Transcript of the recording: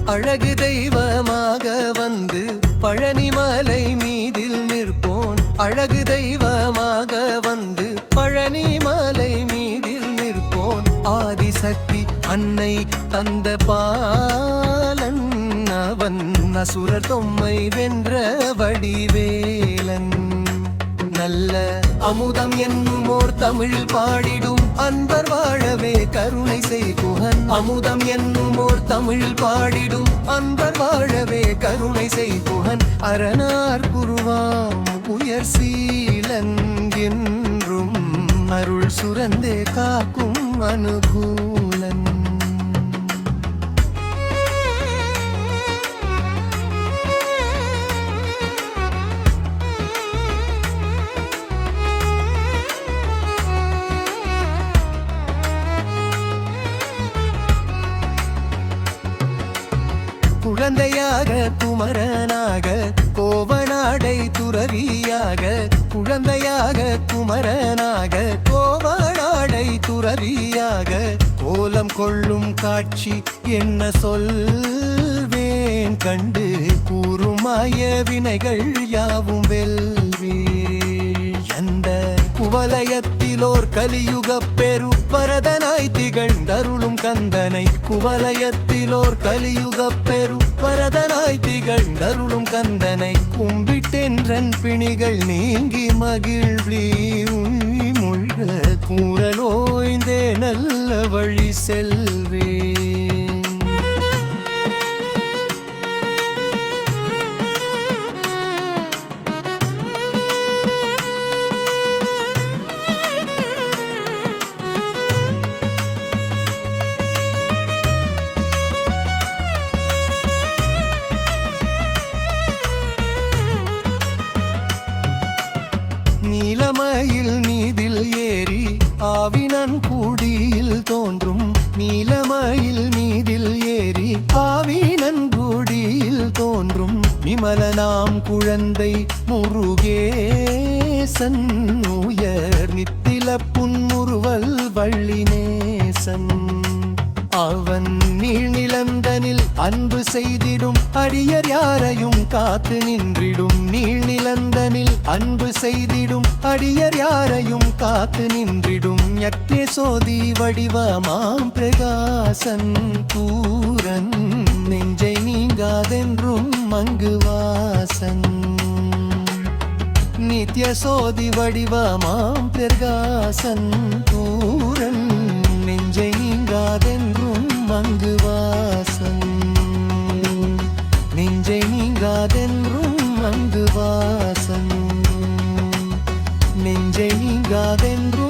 அழகு தெய்வமாக வந்து பழனிமலை மீதில் நிற்போன். அழகு தெய்வமாக வந்து பழனிமலை மீதில் நிற்போன். ஆதிசக்தி அன்னை தந்த பாலன் அவன். அசுரர் தொம்மை வென்ற வடிவேலன். நல்ல அமுதம் என்னும் ஓர் தமிழில் பாடிடும் அன்பர் வாழவே கருணை செய் குஹன். அமுதம் என்னும் ஓர் தமிழில் பாடிடும் அன்பர் வாழவே கருணை செய் குஹன். அரணார் குருவாம் உயர் சீலன் என்றும் அருள் சுரந்தே காக்கும் அனுகூலன். குழந்தையாக குமரனாக கோவனாடை துறவியாக. குழந்தையாக குமரனாக கோவனாடை துறவியாக. கோலம் கொள்ளும் காட்சி என்ன சொல்வேன் கண்டு. கூறுமாய வினைகள் யாவும் வெல்வே. அந்த குவலயத்திலோர் கலியுக பெரு வரதனாய் திகழ்ந்தருளும் கந்தனை. குவலயத்திலோர் கலியுக பெரு வரதனாய் திகழ்ந்தருளும் கந்தனை. கும்பிட்டென்றன் பிணிகள் நீங்கி மகிழ்வி முழ்க. கூறலோய்ந்தே நல்ல வழி செல்வே. நீலமயில் மீதில் ஏறி ஆவினன் கூடியில் தோன்றும். நீலமயில் மீதில் ஏறி ஆவினன் கூடியில் தோன்றும். விமலனாம் குழந்தை முருகேசன். உயர் நித்தில புன்முறுவல் வள்ளிநேசன். அவன் நீழ்நிலந்தனில் அன்பு செய்திடும் அடியர் யாரையும் காத்து நின்றிடும். நீழ்நிலந்தனில் அன்பு செய்திடும் அடியர் யாரையும் காத்து நின்றிடும். யக்ஞ சோதி வடிவமாம் பிரகாசன் பூரன். நெஞ்சை நீங்காதென்றும் மங்குவாசன். நித்ய சோதி வடிவமாம் பிரகாசன் பூரன். நெஞ்சை நீங்காதென்றும் மங்குவாசன். நெஞ்சை நீங்காதென்றும் மங்குவாசன். நெஞ்சை நீங்காதென்றும்